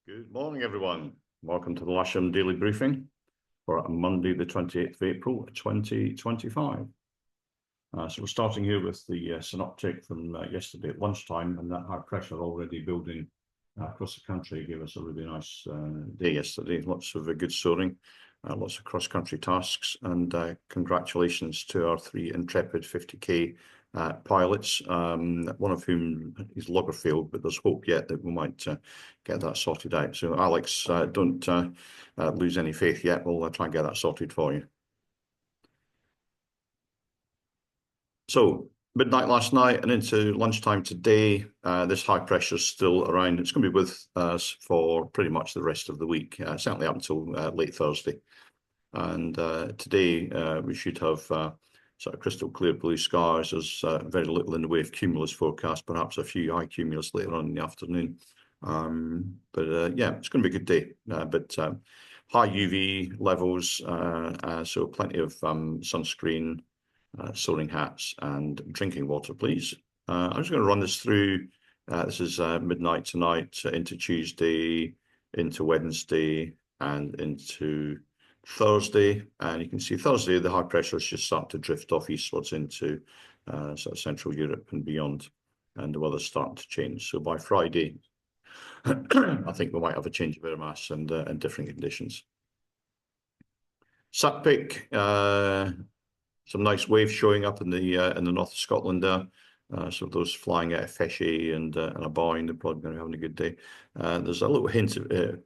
Good morning, everyone. Welcome to the Lasham Daily Briefing for Monday, the 28th of April, 2025. So we're starting here with the synoptic from yesterday at lunchtime, and that high pressure already building across the country gave us a really nice day yesterday. Lots of good soaring, lots of cross-country tasks, and congratulations to our three intrepid 50k pilots, one of whom his logger failed, but there's hope yet that we might get that sorted out. So Alex, don't lose any faith yet. We'll try and get that sorted for you. So midnight last night and into lunchtime today, this high pressure is still around. It's going to be with us for pretty much the rest of the week, certainly up until late Thursday. And today we should have sort of crystal clear blue skies. There's very little in the way of cumulus forecast, perhaps a few high cumulus later on in the afternoon. Yeah, it's going to be a good day. But high UV levels, so plenty of sunscreen, soaring hats, and drinking water, please. I'm just going to run this through. This is midnight tonight into Tuesday, into Wednesday, and into Thursday. And you can see Thursday, the high pressure is just starting to drift off eastwards into sort of Central Europe and beyond, and the weather's starting to change. So by Friday, I think we might have a change of air mass and different conditions. SatPic, some nice waves showing up in the north of Scotland there. So those flying out of Feshy and Aboyne, they're probably going to be having a good day. There's a little hint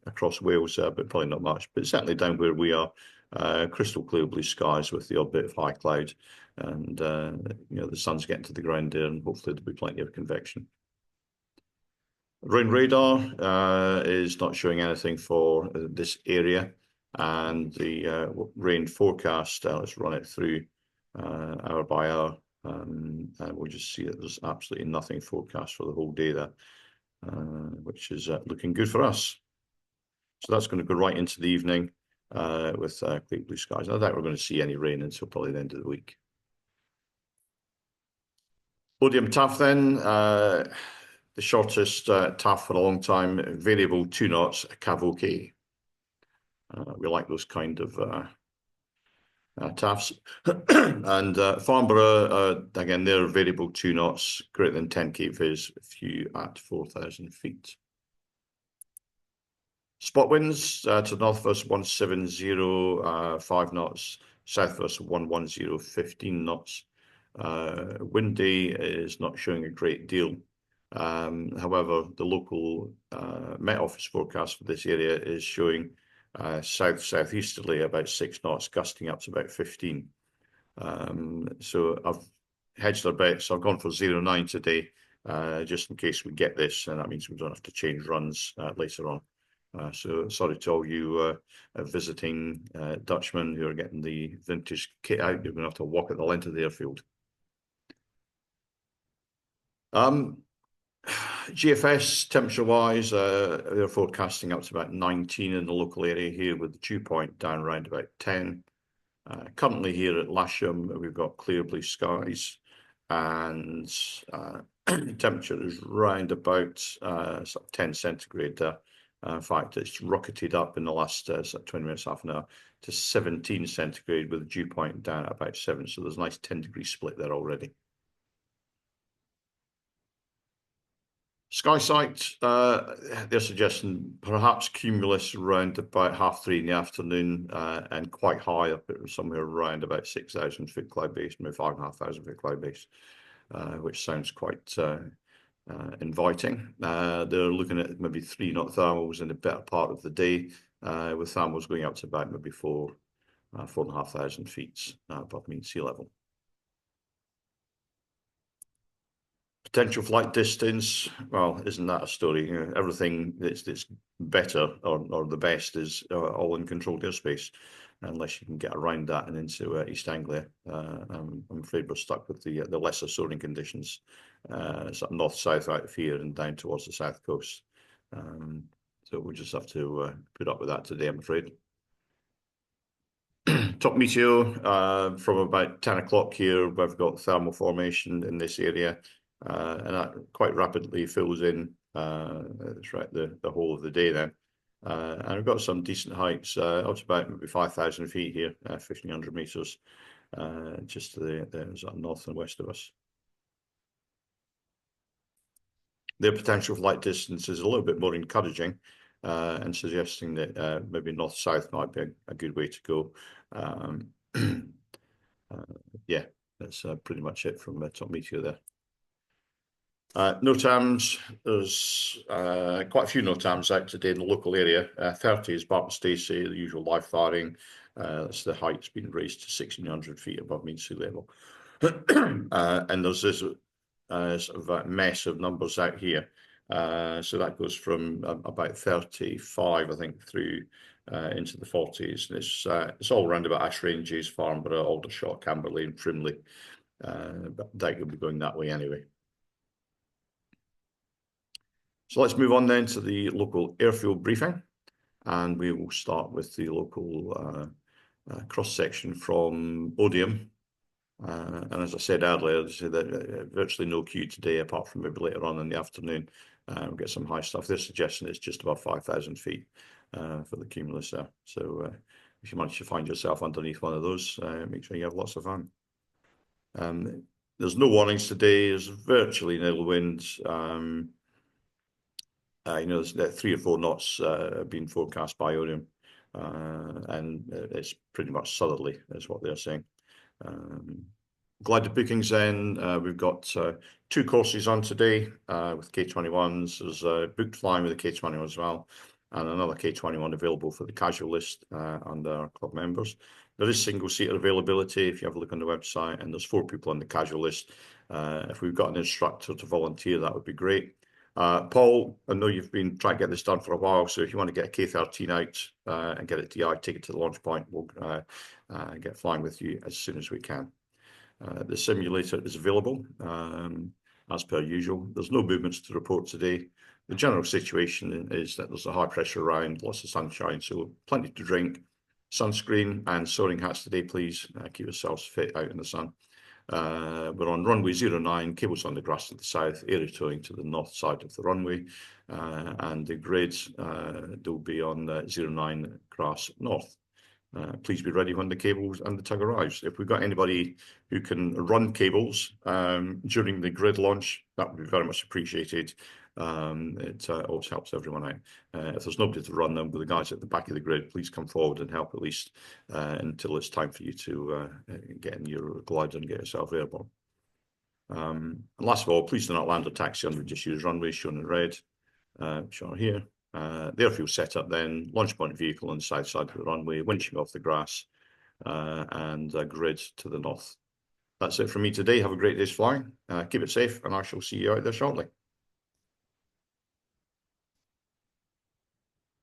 across Wales, but probably not much. But certainly down where we are, crystal clear blue skies with the odd bit of high cloud, and the sun's getting to the ground there, and hopefully there'll be plenty of convection. Rain radar is not showing anything for this area, and the rain forecast. Let's run it through hour by hour. And we'll just see that there's absolutely nothing forecast for the whole day there, which is looking good for us. So that's going to go right into the evening with clear blue skies. I doubt we're going to see any rain until probably the end of the week. Odium TAF then, the shortest TAF for a long time, variable 2 knots, Cavoke. We like those kind of TAFs. And Farnborough, again, they're variable 2 knots, greater than 10k viz, few at 4,000 feet. Spot winds to the north of us 170, 5 knots, south of us 110, 15 knots. Windy is not showing a great deal. However, the local Met Office forecast for this area is showing southeasterly about 6 knots, gusting up to about 15. So I've hedged our bets. I've gone for 0.9 today, just in case we get this, and that means we don't have to change runs later on. So sorry to all you visiting Dutchmen who are getting the vintage kit out. You're going to have to walk at the length of the airfield. GFS temperature-wise, they're forecasting up to about 19 in the local area here, with the dew point down around about 10. Currently here at Lasham, we've got clear blue skies, and temperature is round about sort of 10 centigrade there. In fact, it's rocketed up in the last sort of 20 minutes, half an hour, to 17 centigrade with the dew point down at about 7. So there's a nice 10-degree split there already. SkySight, they're suggesting perhaps cumulus around about 3:30 in the afternoon, and quite high up at somewhere around about 6,000 foot cloud base, maybe 5,500 foot cloud base, which sounds quite inviting. They're looking at maybe 3 knot thermals in the better part of the day, with thermals going up to about maybe 4,500 feet above mean sea level. Potential flight distance, well, isn't that a story? You know, everything that's better or the best is all in controlled airspace, unless you can get around that and into East Anglia. I'm afraid we're stuck with the lesser soaring conditions, sort of north-south out of here and down towards the south coast. So we'll just have to put up with that today, I'm afraid. Top meteo from about 10 o'clock here, we've got thermal formation in this area. And that quite rapidly fills in throughout the whole of the day then. And we've got some decent heights up to about maybe 5,000 feet here, 1,500 meters, just to the sort of north and west of us. Their potential flight distance is a little bit more encouraging, and suggesting that maybe north-south might be a good way to go. Yeah, that's pretty much it from Top Meteor there. NOTAMs, there's quite a few NOTAMs out today in the local area. 30 is Barton Stacey, the usual live firing. That's the height's been raised to 1,600 feet above mean sea level. And there's this sort of a mess of numbers out here. So that goes from about 35, I think, through into the 40s. And it's all around about Ash Ranges, Farnborough, Aldershot, Camberley and Frimley. But that will be going that way anyway. So let's move on then to the local airfield briefing, and we will start with the local cross-section from Odium. And as I said earlier, virtually no queue today, apart from maybe later on in the afternoon. We'll get some high stuff. They're suggesting it's just above 5,000 feet for the cumulus there. So if you manage to find yourself underneath one of those, make sure you have lots of fun. There's no warnings today. There's virtually nil winds. There's 3 or 4 knots being forecast by Odium, and it's pretty much southerly, is what they're saying. Glider bookings then, we've got 2 courses on today with K21s. There's booked flying with the K21 as well, and another K21 available for the casual list and our club members. There is single-seater availability if you have a look on the website, and there's 4 people on the casual list. If we've got an instructor to volunteer, that would be great. Paul, I know you've been trying to get this done for a while, so if you want to get a K13 out and get it DI, take it to the launch point, we'll get flying with you as soon as we can. The simulator is available as per usual. There's no movements to report today. The general situation is that there's a high pressure around, lots of sunshine, so plenty to drink. Sunscreen and soaring hats today, please. Keep yourselves fit out in the sun. We're on runway 09, cables on the grass to the south, area towing to the north side of the runway, and the grids will be on 09 grass north. Please be ready when the cables and the tug arrives. If we've got anybody who can run cables during the grid launch, that would be very much appreciated. It always helps everyone out. If there's nobody to run them, with the guys at the back of the grid, please come forward and help at least until it's time for you to get in your glider and get yourself airborne. And last of all, please do not land or taxi on the disused runway shown in red, shown here. The airfield setup then, launch point vehicle on the south side of the runway, winching off the grass, and a grid to the north. That's it from me today. Have a great day's flying. Keep it safe, and I shall see you out there shortly.